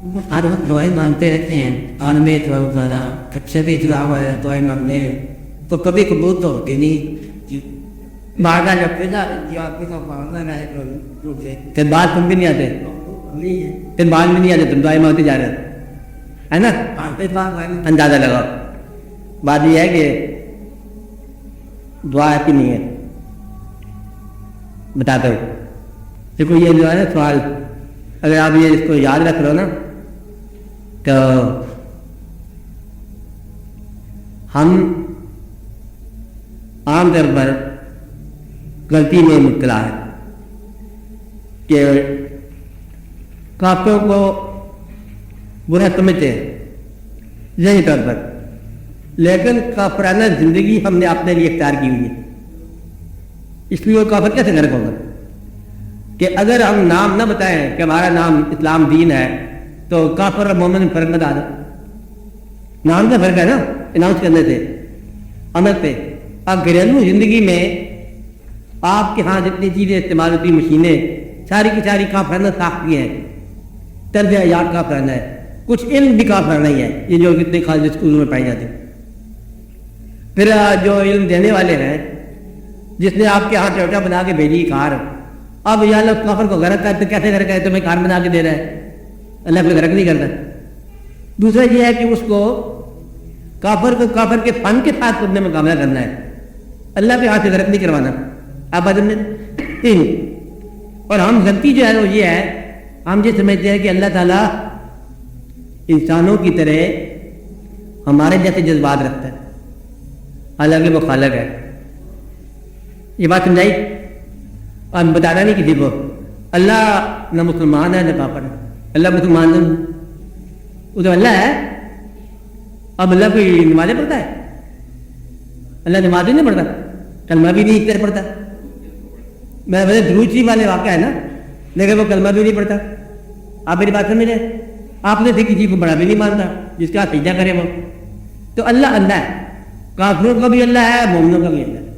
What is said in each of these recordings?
ہر وقت دعائیں مانگتے رہتے ہیں، عالمی اچھے بھی دعائیں مانگنے ہیں تو کبھی قبول تو ہوتی نہیں، مانگا جب پھر بات تم بھی نہیں آتے، پھر بات بھی نہیں آتے، تم دعائیں مانگتے جا رہے ہے نا، اندازہ لگاؤ۔ بات یہ ہے کہ دعا آتی نہیں ہے، بتاتے ہو دیکھو یہ جو ہے سوال، اگر آپ یہ اس کو یاد رکھ لو نا تو ہم عام طور پر غلطی میں مبتلا ہے کہ کافروں کو برا سمجھتے ہیں ذہنی طور پر، لیکن کافرانہ زندگی ہم نے اپنے لیے اختیار کی ہوئی ہے، اس لیے وہ کافر کیسے غرق ہوگا؟ کہ اگر ہم نام نہ بتائیں کہ ہمارا نام اسلام دین ہے تو کافر اور مومن فرق نہ ڈالے، نام کا فرق ہے نا، اناؤنس کرنے سے عمل پہ۔ اب گھریلو زندگی میں آپ کے ہاں جتنی چیزیں استعمال ہوتی مشینیں ساری کی ساری کافرانہ ساختی ہیں، طرز حیات کافرانہ ہے، کچھ علم بھی کافرانہ ہی ہے، یہ جو کتنے خالص اسکولوں میں پائی جاتی۔ پھر جو علم دینے والے ہیں، جس نے آپ کے ہاں ٹوٹا بنا کے بھیجی کار، اب یا اللہ کافر کو غرق کرتے، کیسے غرق ہے؟ تمہیں کار بنا کے دے رہا ہے، اللہ کو غرق نہیں کرتا۔ دوسرا یہ ہے کہ اس کو کافر کے فن کے ساتھ اپنے مقابلہ کرنا ہے، اللہ کے ہاتھ سے غرق نہیں کروانا۔ آپ اور ہم غلطی جو ہے وہ یہ ہے، ہم یہ سمجھتے ہیں کہ اللہ تعالیٰ انسانوں کی طرح ہمارے جیسے جذبات رکھتا ہے، حالانکہ وہ خالق ہے۔ یہ بات سمجھائی؟ اور بتانا نہیں کسی کو اللہ نہ مسلمان ہے نہ کافر ہے، اللہ مسلمان نہیں، وہ تو اللہ ہے۔ اب اللہ کوئی نمازیں پڑھتا ہے؟ اللہ نماز ہی نہیں پڑھتا، کلمہ بھی نہیں پڑھتا۔ میں ویسے درود شریف والے واقعہ ہے نا، لیکن وہ کلمہ بھی نہیں پڑھتا۔ آپ میری بات سمجھ رہے؟ آپ نے سے کسی کو بڑا بھی نہیں مانتا جس کا سجدہ کرے وہ، تو اللہ اللہ ہے، کافروں کا بھی اللہ ہے، مومنوں کا بھی اللہ ہے۔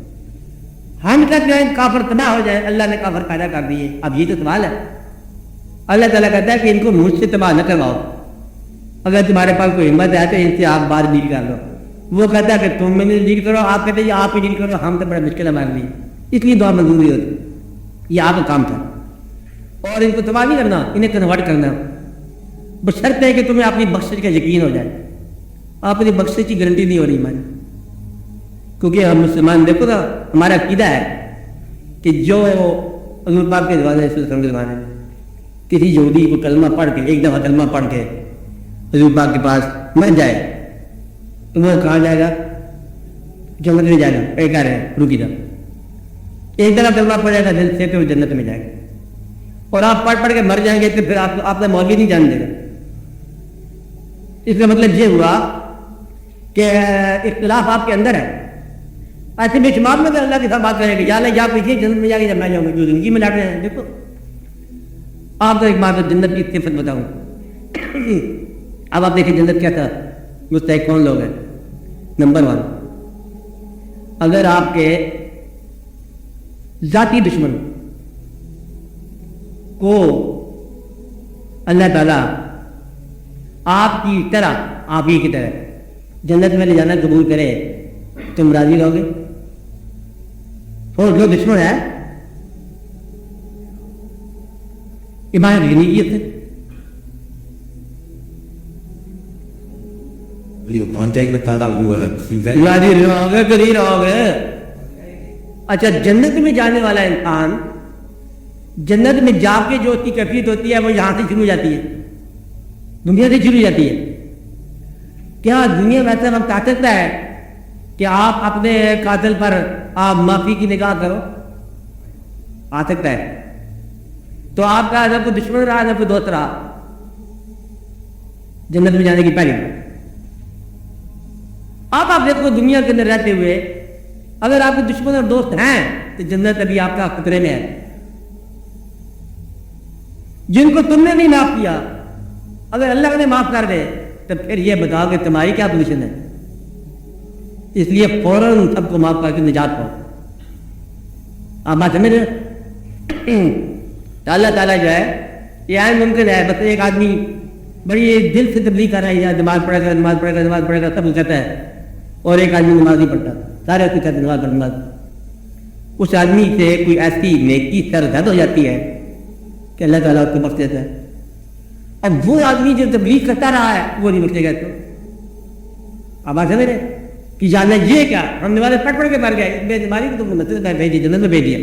ہم تک جو ہے کافر تباہ ہو جائے، اللہ نے کافر پیدا کر دیے۔ اب یہ تو سوال ہے، اللہ تعالیٰ کہتا ہے کہ ان کو مجھ سے تباہ نہ کرواؤ، اگر تمہارے پاس کوئی ہمت ہے تو ان سے آپ بات ڈیل کر لو۔ وہ کہتا ہے کہ تم میں ڈیل کرو، آپ کہتے ہیں آپ ہی ڈیل کرو، ہم تو بڑا مشکل ہے ہمارے لیے، اس لیے دعا منظور نہیں ہوتی۔ یہ آپ کا کام تھا، اور ان کو تباہ نہیں کرنا، انہیں کنورٹ کرنا، بشرط ہے کہ تمہیں اپنی بخشش کا یقین ہو جائے۔ آپ کی بخشش کی گارنٹی نہیں ہو رہی ہماری، کیونکہ ہم مسلمان دیکھو نا، ہمارا عقیدہ ہے کہ جو حضور پاک کے زمانے کے زمانے میں کسی یہودی کو کلمہ پڑھ کے، ایک دفعہ کلمہ پڑھ کے حضور پاک کے پاس مر جائے تو وہ کہاں جائے گا؟ جنت میں جائے گا۔ ایک کہہ رہے ہیں رکی جا، ایک دفعہ کلمہ پڑھ جائے گا دل سے تو وہ جنت میں جائے گا، اور آپ پڑھ کے مر جائیں گے تو پھر آپ کا مولوی نہیں جان دے گا۔ اس کا مطلب یہ ہوا کہ اختلاف آپ کے اندر ہے۔ ایسے بے شمار میں اللہ کے ساتھ بات کریں گے، یا اللہ یا پیچھے جنت میں جا کے جب میں جاؤں گا، جو زندگی میں لڑ رہے ہیں۔ دیکھو آپ کو ایک بات جنت کی صفت بتاؤں، اب آپ دیکھیں جنت کیا تھا، مستحق کون لوگ ہیں؟ نمبر 1، اگر آپ کے ذاتی دشمن کو اللہ تعالیٰ آپ کی طرح، آپ ہی کی طرح جنت میں لے جانا قبول کرے، تم راضی رہو گے؟ اور جو دشمن ہے ایمان غنیت ہے، راضی رہو گے کہ نہیں رہو گے؟ اچھا، جنت میں جانے والا انسان جنت میں جا کے جو اس کی کیفیت ہوتی ہے وہ یہاں سے شروع ہو جاتی ہے، دنیا سے شروع ہو جاتی ہے۔ کیا دنیا ویسا وقت آ سکتا ہے کہ آپ اپنے قاتل پر آپ معافی کی نگاہ کرو؟ آ سکتا ہے؟ تو آپ کا نہ کوئی دشمن رہا نہ کوئی دوست رہا جنت میں جانے کی پہلی بات۔ آپ دیکھو دنیا کے اندر رہتے ہوئے اگر آپ کے دشمن اور دوست ہیں تو جنت ابھی آپ کا خطرے میں ہے۔ جن کو تم نے نہیں معاف کیا اگر اللہ نے معاف کر دے تو پھر یہ بتاؤ کہ تمہاری کیا پوزیشن ہے؟ اس لیے فوراً سب کو معاف کر کے نجات پاؤ۔ آپ بات سمجھ رہے؟ اللہ تعالیٰ جو ہے یہ عین ممکن ہے، بس ایک آدمی بڑی دل سے تبلیغ کر رہا ہے، یا نماز پڑھے گا نماز پڑھے گا نماز پڑھے گا، سب کچھ کہتا ہے، اور ایک آدمی نماز نہیں پڑھتا، سارے کچھ کہتے ہیں نماز پڑھ نماز۔ اس آدمی سے کوئی ایسی نیکی سرزد ہو جاتی ہے کہ اللہ تعالیٰ اس کو بخش دیتا ہے، اب وہ آدمی جو تبلیغ کرتا رہا ہے وہ نہیں بخشے گا۔ تو اب آپ سمجھ رہے کہ جانا یہ کیا، ہم نمازیں پڑھ پڑھ کے مر گئے، بے نمازی کو تم مسجد میں بھیجی، جنت میں بھیج دیا۔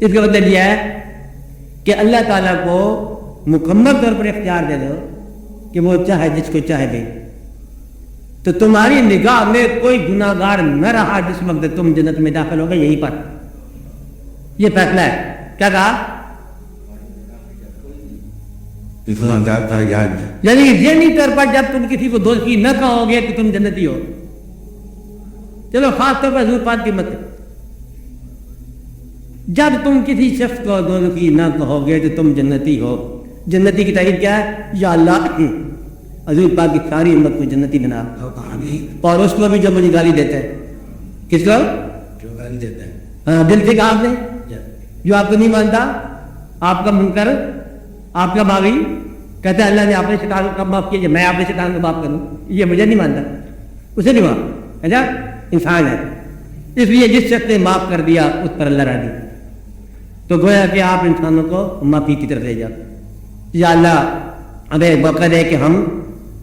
اس کا مطلب یہ ہے کہ اللہ تعالیٰ کو مکمل طور پر اختیار دے دو کہ وہ چاہے جس کو چاہے دے، تو تمہاری نگاہ میں کوئی گناہ گار نہ رہا جس وقت تم جنت میں داخل ہو گئے، یہیں پر یہ فیصلہ ہے۔ کیا کہا؟ یعنی ذہنی طور پر جب تم کسی کو دوستی نہ کہو گے کہ تم جنتی ہو، چلو خاص طور پر حضور پاک کی مت، جب تم کسی شخص کو دوستی نہ کہو گے تو تم جنتی ہو۔ جنتی کی تعریف کیا ہے؟ یا اللہ حضور پاک کی ساری امت کو جنتی بنا، اور اس کو بھی جو مجھے گالی دیتا ہے، کس کو؟ جو گالی دیتا ہے، ہاں دل سے کہا آپ نے، جو آپ کو نہیں مانتا، آپ کا منکر، آپ کا باغی، کہتا ہے اللہ نے آپ نے شیطان کو معاف کیا، میں آپ نے شیطان کو معاف کروں، یہ مجھے نہیں مانتا، اسے نہیں معاف، اچھا انسان ہے، اس لیے جس شخص نے معاف کر دیا اس پر اللہ راضی۔ تو گویا کہ آپ انسانوں کو معافی کی طرف لے جاؤ، یا اللہ ہمیں موقع دے کہ ہم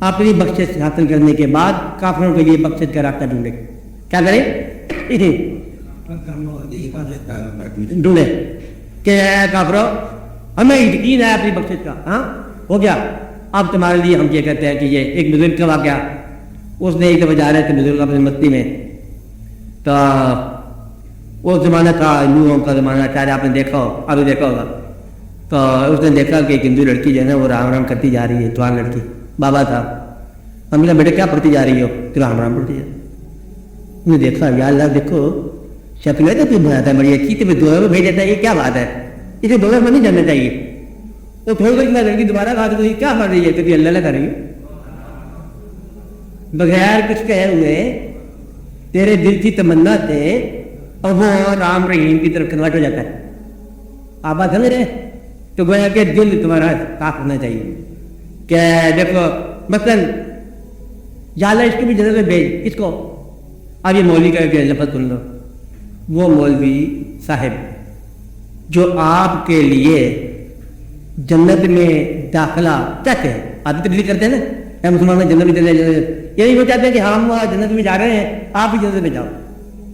اپنی بخشش حاصل کرنے کے بعد کافروں کے لیے بخشش کا راستہ ڈھونڈیں۔ کیا کریں؟ ڈھونڈے کہ کافروں ہمیں یقین ہے اپنی بخشش کا، ہاں ہو گیا۔ اب تمہارے لیے ہم یہ کہتے ہیں کہ یہ ایک بزرگ کا واقعہ، اس نے ایک دفعہ جا رہے تھے بزرگ اپنی مستی میں، تو وہ زمانہ تھا ہندوؤں کا زمانہ، شاید آپ نے دیکھا ہو، ابھی دیکھا ہوگا، تو اس نے دیکھا کہ ایک ہندو لڑکی جو ہے نا وہ رام رام کرتی جا رہی ہے، جوان لڑکی، بابا تھا، ہم نے کہا بیٹا کیا پڑھتی جا رہی ہو؟ کہ رام رام پڑھتی ہے۔ انہوں نے دیکھا یا اللہ دیکھو شکل ہے تو پھر بناتا ہے بڑی اچھی، تو پھر دونوں میں بھیج دیتا ہے، یہ کیا بات ہے، اسے دونوں میں نہیں جاننا چاہیے۔ تو تھوڑی دیر میں لڑکی دوبارہ کہا تو کیا کر رہی ہے؟ کبھی اللہ اللہ کر رہی ہے، بغیر کچھ کہے ہوئے تیرے دل کی تمنا سے اور وہ رام رحیم کی طرف کنورٹ ہو جاتا ہے۔ آپ بات سمجھ رہے ہیں؟ تو گویا کہ دل تمہارا صاف ہونا چاہیے کہ دیکھو مثلاً یا اللہ اس کو بھی جنت میں بھیج، اس کو اب یہ مولوی کا کہ لفظ سن لو، وہ مولوی صاحب جو آپ کے لیے جنت میں داخلہ چاہتے ہیں، آپ تبلیغ کرتے ہیں نا، اے مسلمان جنت میں چلے جائیں، یہی وہ چاہتے ہیں کہ ہم جنت میں جا رہے ہیں، آپ بھی جنت میں جاؤ،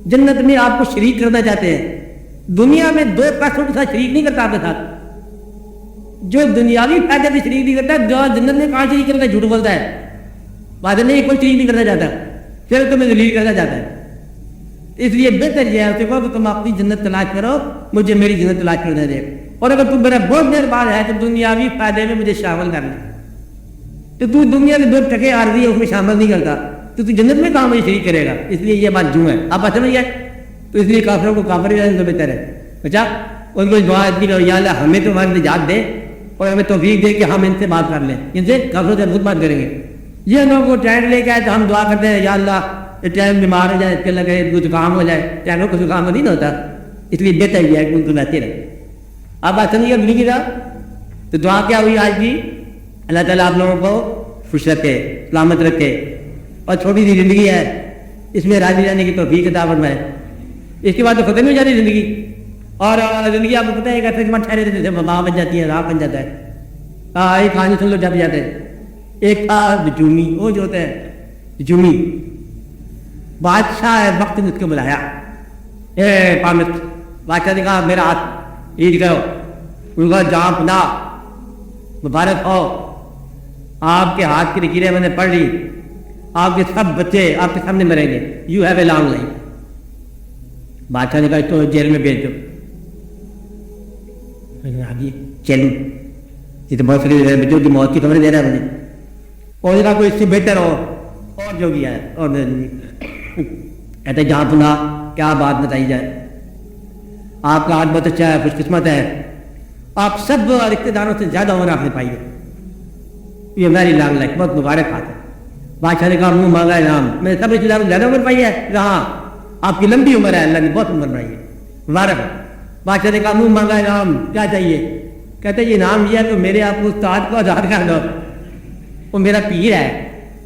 جنت میں آپ کو شریک کرنا چاہتے ہیں۔ دنیا میں دو پیسوں کے ساتھ شریک نہیں کرتا آپ کے ساتھ، جو دنیاوی فائدے سے شریک نہیں کرتا، جو جنت میں کہاں شریک کرتا ہے؟ جھوٹ بولتا ہے، وعدے نہیں کوئی شریک نہیں کرنا چاہتا، پھر تمہیں ذلیل کرنا چاہتا ہے۔ اس لیے بہتر یہ ہے کہ تم اپنی جنت تلاش کرو، مجھے میری جنت تلاش کرنے دے، اور اگر تم میرا بہت مہربان ہے تو دنیاوی فائدے میں مجھے شامل کر لیں، تو تو دنیا کے دو ٹکے عارضی ہے اس میں شامل نہیں کرتا تو جنت میں کہاں مجھے شریک کرے گا؟ اس لیے یہ بات جو ہے آپ بات سمجھ گئے؟ تو اس لیے کافروں کو کافر جانے تو بہتر ہے، اچھا ان کو دعا اتنی کرو یا اللہ ہمیں تمہاری نجات دے اور ہمیں توفیق دے کہ ہم ان سے بات کر لیں، ان سے کافروں سے خود بات کریں گے۔ یہ لوگ وہ ٹائم لے کے آئے تو ہم دعا کرتے ہیں یا اللہ ٹائم بیمار ہو جائے، اس کے لگے کچھ کام ہو جائے، ٹائموں کو کام نہیں ہوتا، اس لیے بہتر یہ ہے کہ ان کو بہتے رہے۔ آپ بات سمجھیے گا کی طرح؟ تو دعا کیا ہوئی آج بھی؟ اللہ تعالیٰ آپ لوگوں کو خوش رکھے، سلامت رکھے، اور چھوٹی سی زندگی ہے اس میں راضی رہنے کی توفیق عطا فرمائے، اس کے بعد تو ختم ہو جاتی زندگی، اور زندگی آپ کو پتہ ہے ایک ایسے جمع ٹھہرے جیسے ماں بن جاتی ہے، راہ بن جاتا ہے، ایک کہانی سن لو جب جاتے ہیں۔ ایک تھا جومی، وہ جو ہوتا ہے جومی، بادشاہ وقت نے اس کو بلایا، اے پامت، بادشاہ نے کہا میرا ہاتھ عید گئے، ان کا جہاں پنا مبارک ہو، آپ کے ہاتھ کی لکیریں میں نے پڑھ لی، آپ کے سب بچے آپ کے سامنے مریں گے، you have a long life. بادشاہ نے کہا اس کو جیل میں بھیج دو، چلو یہ تو بہت ساری بچوں کی موت کی خبریں دے رہا ہے مجھے، اور جگہ کوئی اس سے بہتر ہو اور جو بھی ہے، اور کہتے جہاں پنا کیا بات بتائی جائے، آپ کا ہاتھ بہت اچھا ہے، خوش قسمت ہے، آپ سب رشتے داروں سے زیادہ عمر آپ نے پائی ہے، یہ ویری لانگ لائف، بہت مبارک بات ہے۔ بادشاہ نے کہا منہ مانگا انعام، میں سب رشتے داروں سے زیادہ عمر پائی ہے، کہاں آپ کی لمبی عمر ہے، اللہ نے بہت عمر بنائی ہے، مبارک ہے۔ بادشاہ نے کہا منہ مانگا انعام، کیا چاہیے؟ کہتے یہ انعام یہ ہے کہ میرے آپ کو استاد کو آزاد کر دو، وہ میرا پیر ہے،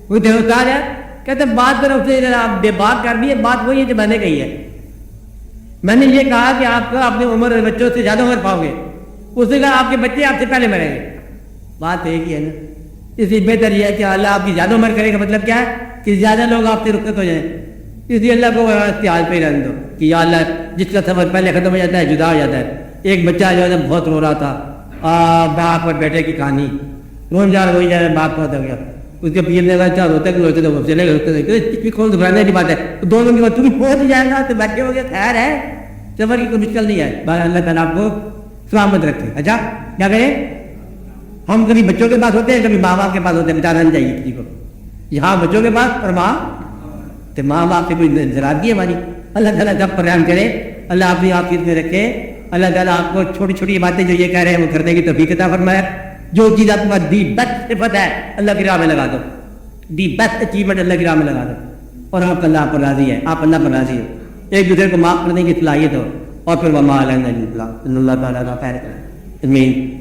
وہ تیرا استاد ہے. کہتے بات کرو اس سے آپ بے بات کر دی ہے، بات وہی ہے جو میں نے کہی ہے. میں نے یہ کہا کہ آپ کو اپنی عمر بچوں سے زیادہ عمر پاؤ گے. اس نے کہا آپ کے بچے آپ سے پہلے مریں گے. بات ایک ہی ہے نا. اس لیے بہتر یہ ہے کہ اللہ آپ کی زیادہ عمر کرے گا. مطلب کیا ہے کہ زیادہ لوگ آپ سے رخصت ہو جائیں. اس لیے اللہ کو اختیار پہ رہنے دو کہ یا اللہ جس کا سفر پہلے ختم ہو جاتا ہے جدا ہو جاتا ہے. ایک بچہ جو ہے بہت رو رہا تھا، باپ اور بیٹے کی کہانی، روز جا وہی جا رہا باپ بہت ہو گیا. اس کے پیر نے کہا چاہ روتے کہ روتے تو چلے گئے، کون گھبرانے کی بات ہے. دونوں کی بات تم پہنچ جائے گا تو بیٹھے ہو گیا، خیر ہے، سفر کی کوئی مشکل نہیں ہے. بس اللہ تعالیٰ آپ کو سلامت رکھے. اچھا کیا کریں؟ ہم کبھی بچوں کے پاس ہوتے ہیں، کبھی ماں باپ کے پاس ہوتے ہیں. بچانا نہیں چاہیے کسی کو. یہاں بچوں کے پاس اور ماں باپ سے کوئی ناراضگی ہے ہماری. اللہ تعالیٰ جب پر رحم کرے، اللہ اپنی عافیت میں رکھے. اللہ تعالیٰ آپ کو چھوٹی چھوٹی باتیں جو یہ کہہ رہے ہیں وہ کرنے کی توفیق عطا فرمائے. جو چیز آپ کے پاس دی بیسٹ صفت ہے اللہ کی راہ میں لگا دو. دی بیسٹ اچیومنٹ اللہ کی راہ میں لگا دو اور آپ اللہ پر راضی ہے، آپ اللہ پر راضی ہو. ایک دوسرے کو معاف کرنے کی صلاحیت ہو اور پھر وہ اللہ تعالیٰ کا خیر کرے.